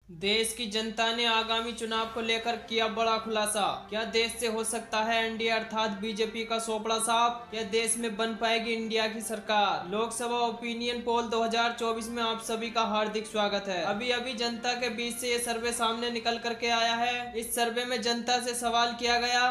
देश की जनता ने आगामी चुनाव को लेकर किया बड़ा खुलासा। क्या देश से हो सकता है एनडीए अर्थात बीजेपी का सोपड़ा साफ? क्या देश में बन पाएगी इंडिया की सरकार? लोकसभा ओपिनियन पोल 2024 में आप सभी का हार्दिक स्वागत है। अभी अभी जनता के बीच से ये सर्वे सामने निकल करके आया है। इस सर्वे में जनता से सवाल किया गया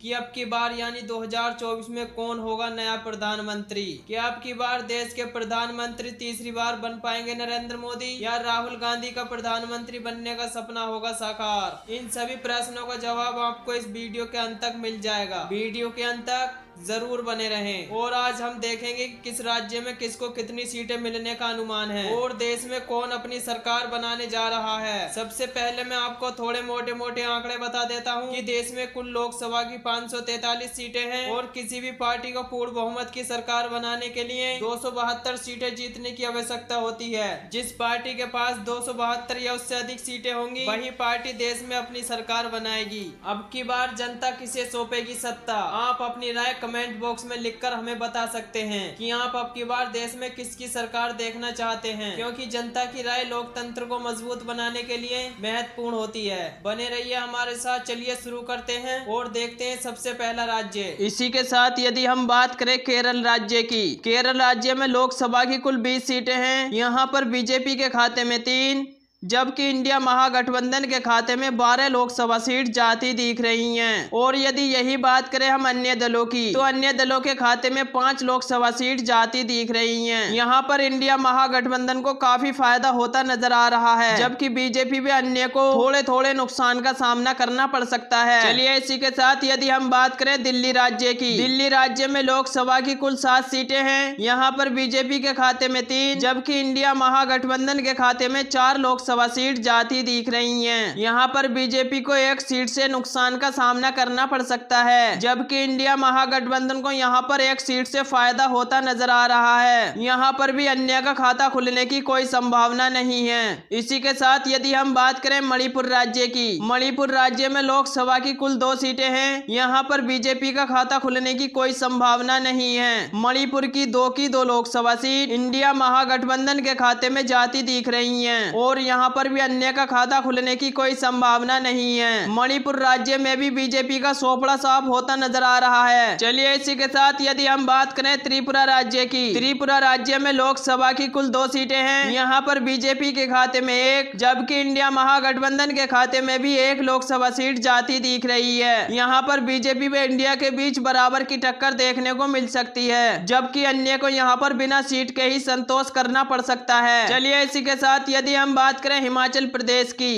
कि अब की बार यानी 2024 में कौन होगा नया प्रधानमंत्री। क्या अब की बार देश के प्रधानमंत्री तीसरी बार बन पाएंगे नरेंद्र मोदी, या राहुल गांधी का प्रधानमंत्री बनने का सपना होगा साकार? इन सभी प्रश्नों का जवाब आपको इस वीडियो के अंत तक मिल जाएगा। वीडियो के अंत तक जरूर बने रहें। और आज हम देखेंगे कि किस राज्य में किसको कितनी सीटें मिलने का अनुमान है और देश में कौन अपनी सरकार बनाने जा रहा है। सबसे पहले मैं आपको थोड़े मोटे मोटे आंकड़े बता देता हूं कि देश में कुल लोकसभा की 543 सीटें हैं और किसी भी पार्टी को पूर्ण बहुमत की सरकार बनाने के लिए 272 सीटें जीतने की आवश्यकता होती है। जिस पार्टी के पास 272 या उससे अधिक सीटें होंगी वही पार्टी देश में अपनी सरकार बनाएगी। अब की बार जनता किसे सौंपेगी सत्ता? आप अपनी राय कमेंट बॉक्स में लिखकर हमें बता सकते हैं कि आप अब की बार देश में किसकी सरकार देखना चाहते हैं, क्योंकि जनता की राय लोकतंत्र को मजबूत बनाने के लिए महत्वपूर्ण होती है। बने रहिए हमारे साथ। चलिए शुरू करते हैं और देखते हैं सबसे पहला राज्य। इसी के साथ यदि हम बात करें केरल राज्य की, केरल राज्य में लोकसभा की कुल 20 सीटें हैं। यहाँ पर बीजेपी के खाते में 3, जबकि इंडिया महागठबंधन के खाते में 12 लोकसभा सीट जाती दिख रही हैं। और यदि यही बात करें हम अन्य दलों की, तो अन्य दलों के खाते में 5 लोकसभा सीट जाती दिख रही हैं। यहाँ पर इंडिया महागठबंधन को काफी फायदा होता नजर आ रहा है, जबकि बीजेपी भी अन्य को थोड़े थोड़े नुकसान का सामना करना पड़ सकता है। चलिए इसी के साथ यदि हम बात करें दिल्ली राज्य की, दिल्ली राज्य में लोकसभा की कुल 7 सीटें हैं। यहाँ पर बीजेपी के खाते में 3, जबकि इंडिया महागठबंधन के खाते में 4 लोकसभा सीट जाती दिख रही हैं। यहाँ पर बीजेपी को 1 सीट से नुकसान का सामना करना पड़ सकता है, जबकि इंडिया महागठबंधन को यहाँ पर 1 सीट से फायदा होता नजर आ रहा है। यहाँ पर भी अन्य का खाता खुलने की कोई संभावना नहीं है। इसी के साथ यदि हम बात करें मणिपुर राज्य की, मणिपुर राज्य में लोकसभा की कुल 2 सीटें हैं। यहाँ पर बीजेपी का खाता खुलने की कोई संभावना नहीं है। मणिपुर की 2 लोकसभा सीट इंडिया महागठबंधन के खाते में जाती दिख रही हैं और यहाँ पर भी अन्य का खाता खुलने की कोई संभावना नहीं है। मणिपुर राज्य में भी बीजेपी का सोपड़ा साफ होता नजर आ रहा है। चलिए इसी के साथ यदि हम बात करें त्रिपुरा राज्य की, त्रिपुरा राज्य में लोकसभा की कुल 2 सीटें हैं। यहाँ पर बीजेपी के खाते में 1, जबकि इंडिया महागठबंधन के खाते में भी 1 लोकसभा सीट जाती दिख रही है। यहाँ पर बीजेपी व इंडिया के बीच बराबर की टक्कर देखने को मिल सकती है, जबकि अन्य को यहाँ पर बिना सीट के ही संतोष करना पड़ सकता है। चलिए इसी के साथ यदि हम बात करें हिमाचल प्रदेश की,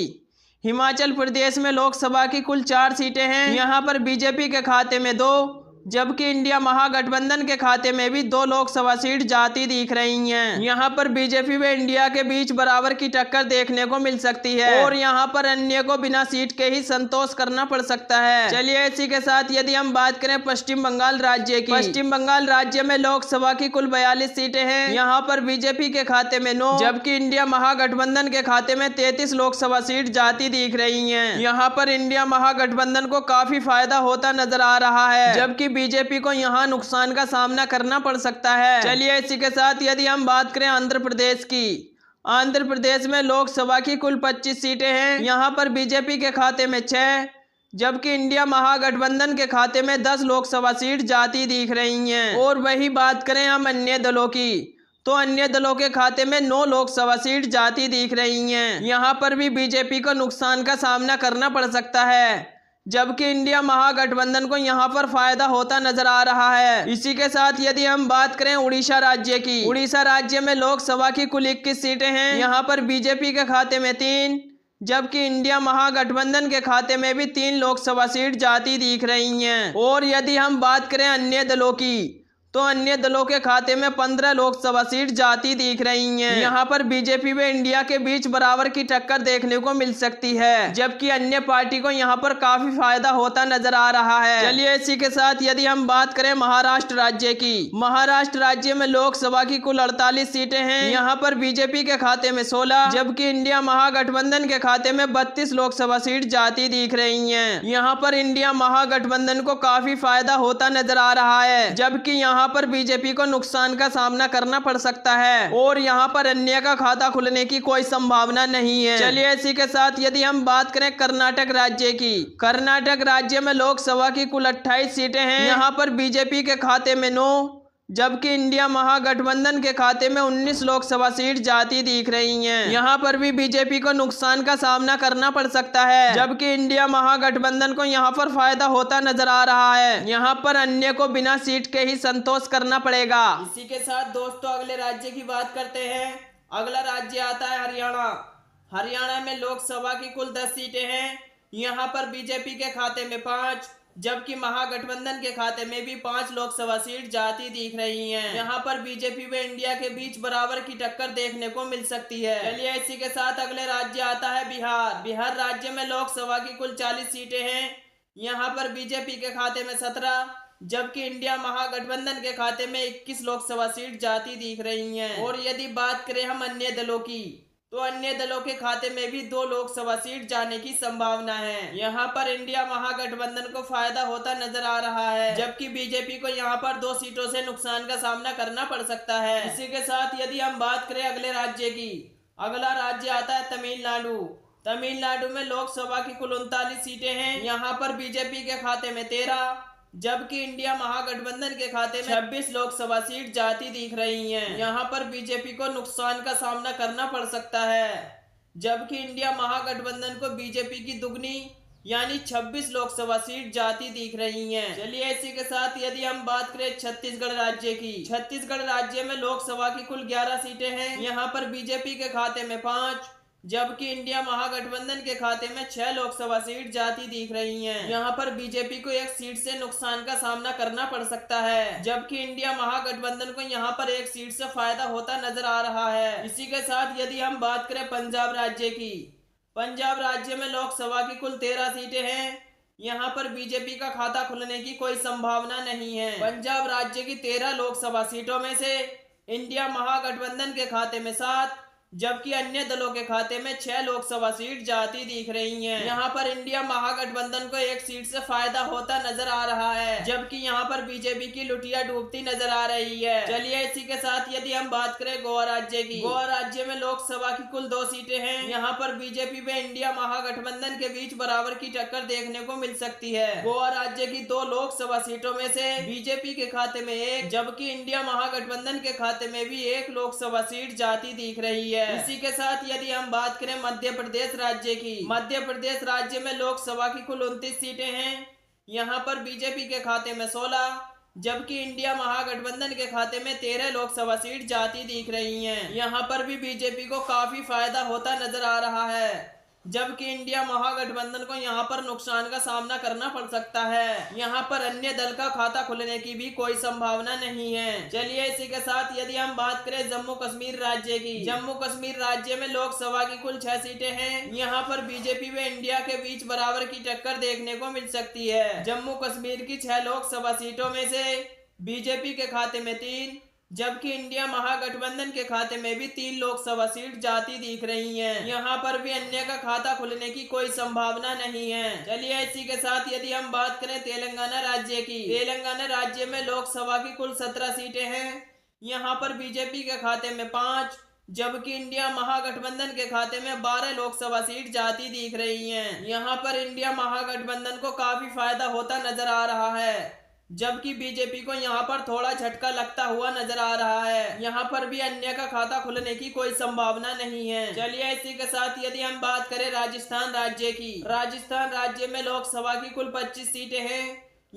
हिमाचल प्रदेश में लोकसभा की कुल 4 सीटें हैं। यहाँ पर बीजेपी के खाते में 2, जबकि इंडिया महागठबंधन के खाते में भी 2 लोकसभा सीट जाती दिख रही हैं। यहाँ पर बीजेपी व इंडिया के बीच बराबर की टक्कर देखने को मिल सकती है और यहाँ पर अन्य को बिना सीट के ही संतोष करना पड़ सकता है। चलिए इसी के साथ यदि हम बात करें पश्चिम बंगाल राज्य की, पश्चिम बंगाल राज्य में लोकसभा की कुल 42 सीटें हैं। यहाँ पर बीजेपी के खाते में 9, जबकि इंडिया महागठबंधन के खाते में 33 लोकसभा सीट जाती दिख रही है। यहाँ पर इंडिया महागठबंधन को काफी फायदा होता नजर आ रहा है, जबकि बीजेपी को यहां नुकसान का सामना करना पड़ सकता है। चलिए इसी के साथ यदि हम बात करें आंध्र प्रदेश की, आंध्र प्रदेश में लोकसभा की कुल 25 सीटें हैं। यहां पर बीजेपी के खाते में 6, जबकि इंडिया महागठबंधन के खाते में 10 लोकसभा सीट जाती दिख रही हैं। और वही बात करें हम अन्य दलों की, तो अन्य दलों के खाते में 9 लोकसभा सीट जाती दिख रही हैं। यहाँ पर भी बीजेपी को नुकसान का सामना करना पड़ सकता है, जबकि इंडिया महागठबंधन को यहाँ पर फायदा होता नजर आ रहा है। इसी के साथ यदि हम बात करें उड़ीसा राज्य की, उड़ीसा राज्य में लोकसभा की कुल 21 सीटें हैं। यहाँ पर बीजेपी के खाते में 3, जबकि इंडिया महागठबंधन के खाते में भी 3 लोकसभा सीट जाती दिख रही हैं। और यदि हम बात करें अन्य दलों की, तो अन्य दलों के खाते में 15 लोकसभा सीट जाती दिख रही हैं। यहाँ पर बीजेपी व इंडिया के बीच बराबर की टक्कर देखने को मिल सकती है, जबकि अन्य पार्टी को यहाँ पर काफी फायदा होता नजर आ रहा है। चलिए इसी के साथ यदि हम बात करें महाराष्ट्र राज्य की, महाराष्ट्र राज्य में लोकसभा की कुल 48 सीटें हैं। यहाँ पर बीजेपी के खाते में 16, जबकि इंडिया महागठबंधन के खाते में 32 लोकसभा सीट जाती दिख रही है। यहाँ पर इंडिया महागठबंधन को काफी फायदा होता नजर आ रहा है, जबकि यहाँ यहाँ पर बीजेपी को नुकसान का सामना करना पड़ सकता है और यहाँ पर अन्य का खाता खुलने की कोई संभावना नहीं है। चलिए इसी के साथ यदि हम बात करें कर्नाटक राज्य की, कर्नाटक राज्य में लोकसभा की कुल 28 सीटें हैं। यहाँ पर बीजेपी के खाते में 9, जबकि इंडिया महागठबंधन के खाते में 19 लोकसभा सीट जाती दिख रही हैं। यहाँ पर भी बीजेपी को नुकसान का सामना करना पड़ सकता है, जबकि इंडिया महागठबंधन को यहाँ पर फायदा होता नजर आ रहा है। यहाँ पर अन्य को बिना सीट के ही संतोष करना पड़ेगा। इसी के साथ दोस्तों अगले राज्य की बात करते हैं। अगला राज्य आता है हरियाणा। हरियाणा में लोकसभा की कुल 10 सीटें हैं। यहाँ पर बीजेपी के खाते में 5, जबकि महागठबंधन के खाते में भी 5 लोकसभा सीट जाती दिख रही हैं। यहाँ पर बीजेपी व इंडिया के बीच बराबर की टक्कर देखने को मिल सकती है। चलिए इसी के साथ अगले राज्य आता है बिहार। बिहार राज्य में लोकसभा की कुल 40 सीटें हैं। यहाँ पर बीजेपी के खाते में 17, जबकि इंडिया महागठबंधन के खाते में 21 लोकसभा सीट जाती दिख रही हैं। और यदि बात करें हम अन्य दलों की, तो अन्य दलों के खाते में भी 2 लोकसभा सीट जाने की संभावना है। यहाँ पर इंडिया महागठबंधन को फायदा होता नजर आ रहा है, जबकि बीजेपी को यहाँ पर 2 सीटों से नुकसान का सामना करना पड़ सकता है। इसी के साथ यदि हम बात करें अगले राज्य की, अगला राज्य आता है तमिलनाडु। तमिलनाडु में लोकसभा की कुल 39 सीटें हैं। यहाँ पर बीजेपी के खाते में 13, जबकि इंडिया महागठबंधन के खाते में 26 लोकसभा सीट जाती दिख रही हैं। यहाँ पर बीजेपी को नुकसान का सामना करना पड़ सकता है, जबकि इंडिया महागठबंधन को बीजेपी की दुगनी यानी 26 लोकसभा सीट जाती दिख रही हैं। चलिए इसी के साथ यदि हम बात करें छत्तीसगढ़ राज्य की, छत्तीसगढ़ राज्य में लोकसभा की कुल 11 सीटें हैं। यहाँ पर बीजेपी के खाते में 5, जबकि इंडिया महागठबंधन के खाते में 6 लोकसभा सीट जाती दिख रही हैं। यहाँ पर बीजेपी को 1 सीट से नुकसान का सामना करना पड़ सकता है, जबकि इंडिया महागठबंधन को यहाँ पर 1 सीट से फायदा होता नजर आ रहा है। इसी के साथ यदि हम बात करें पंजाब राज्य की, पंजाब राज्य में लोकसभा की कुल 13 सीटें हैं। यहाँ पर बीजेपी का खाता खुलने की कोई संभावना नहीं है। पंजाब राज्य की 13 लोकसभा सीटों में से इंडिया महागठबंधन के खाते में 7, जबकि अन्य दलों के खाते में 6 लोकसभा सीट जाती दिख रही हैं। यहाँ पर इंडिया महागठबंधन को 1 सीट से फायदा होता नजर आ रहा है, जबकि यहाँ पर बीजेपी की लुटिया डूबती नजर आ रही है। चलिए इसी के साथ यदि हम बात करें गोवा राज्य की, गोवा राज्य में लोकसभा की कुल 2 सीटें हैं। यहाँ पर बीजेपी व इंडिया महागठबंधन के बीच बराबर की टक्कर देखने को मिल सकती है। गोवा राज्य की 2 लोकसभा सीटों में से बीजेपी के खाते में 1, जबकि इंडिया महागठबंधन के खाते में भी 1 लोकसभा सीट जाती दिख रही है। इसी के साथ यदि हम बात करें मध्य प्रदेश राज्य की, मध्य प्रदेश राज्य में लोकसभा की कुल 29 सीटें हैं। यहाँ पर बीजेपी के खाते में 16, जबकि इंडिया महागठबंधन के खाते में 13 लोकसभा सीट जाती दिख रही हैं। यहाँ पर भी बीजेपी को काफी फायदा होता नजर आ रहा है, जबकि इंडिया महागठबंधन को यहाँ पर नुकसान का सामना करना पड़ सकता है। यहाँ पर अन्य दल का खाता खुलने की भी कोई संभावना नहीं है। चलिए इसी के साथ यदि हम बात करें जम्मू कश्मीर राज्य की, जम्मू कश्मीर राज्य में लोकसभा की कुल 6 सीटें हैं। यहाँ पर बीजेपी व इंडिया के बीच बराबर की टक्कर देखने को मिल सकती है। जम्मू कश्मीर की 6 लोकसभा सीटों में से बीजेपी के खाते में 3, जबकि इंडिया महागठबंधन के खाते में भी 3 लोकसभा सीट जाती दिख रही हैं। यहाँ पर भी अन्य का खाता खुलने की कोई संभावना नहीं है। चलिए इसी के साथ यदि हम बात करें तेलंगाना राज्य की, तेलंगाना राज्य में लोकसभा की कुल 17 सीटें हैं। यहाँ पर बीजेपी के खाते में 5, जबकि इंडिया महागठबंधन के खाते में 12 लोकसभा सीट जाती दिख रही हैं। यहाँ पर इंडिया महागठबंधन को काफी फायदा होता नजर आ रहा है, जबकि बीजेपी को यहाँ पर थोड़ा झटका लगता हुआ नजर आ रहा है। यहाँ पर भी अन्य का खाता खुलने की कोई संभावना नहीं है। चलिए इसी के साथ यदि हम बात करें राजस्थान राज्य की, राजस्थान राज्य में लोकसभा की कुल 25 सीटें हैं।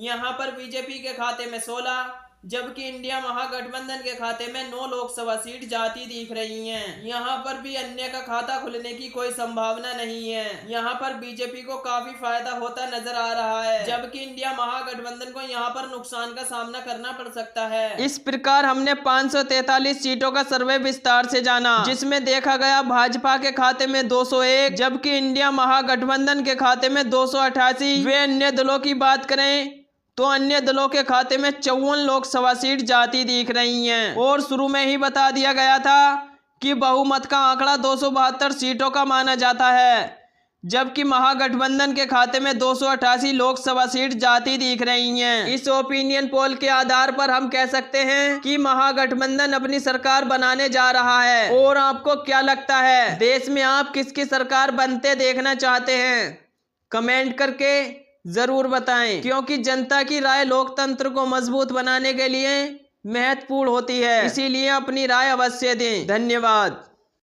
यहाँ पर बीजेपी के खाते में 16, जबकि इंडिया महागठबंधन के खाते में 9 लोकसभा सीट जाती दिख रही हैं। यहाँ पर भी अन्य का खाता खुलने की कोई संभावना नहीं है। यहाँ पर बीजेपी को काफी फायदा होता नजर आ रहा है, जबकि इंडिया महागठबंधन को यहाँ पर नुकसान का सामना करना पड़ सकता है। इस प्रकार हमने 543 सीटों का सर्वे विस्तार से जाना, जिसमें देखा गया भाजपा के खाते में 201, जबकि इंडिया महागठबंधन के खाते में 288। वे अन्य दलों की बात करें तो अन्य दलों के खाते में 54 लोकसभा सीट जाती दिख रही हैं। और शुरू में ही बता दिया गया था कि बहुमत का आंकड़ा 272 सीटों का माना जाता है, जबकि महागठबंधन के खाते में 288 लोकसभा सीट जाती दिख रही हैं। इस ओपिनियन पोल के आधार पर हम कह सकते हैं कि महागठबंधन अपनी सरकार बनाने जा रहा है। और आपको क्या लगता है, देश में आप किसकी सरकार बनते देखना चाहते हैं? कमेंट करके जरूर बताएं, क्योंकि जनता की राय लोकतंत्र को मजबूत बनाने के लिए महत्वपूर्ण होती है। इसीलिए अपनी राय अवश्य दें। धन्यवाद।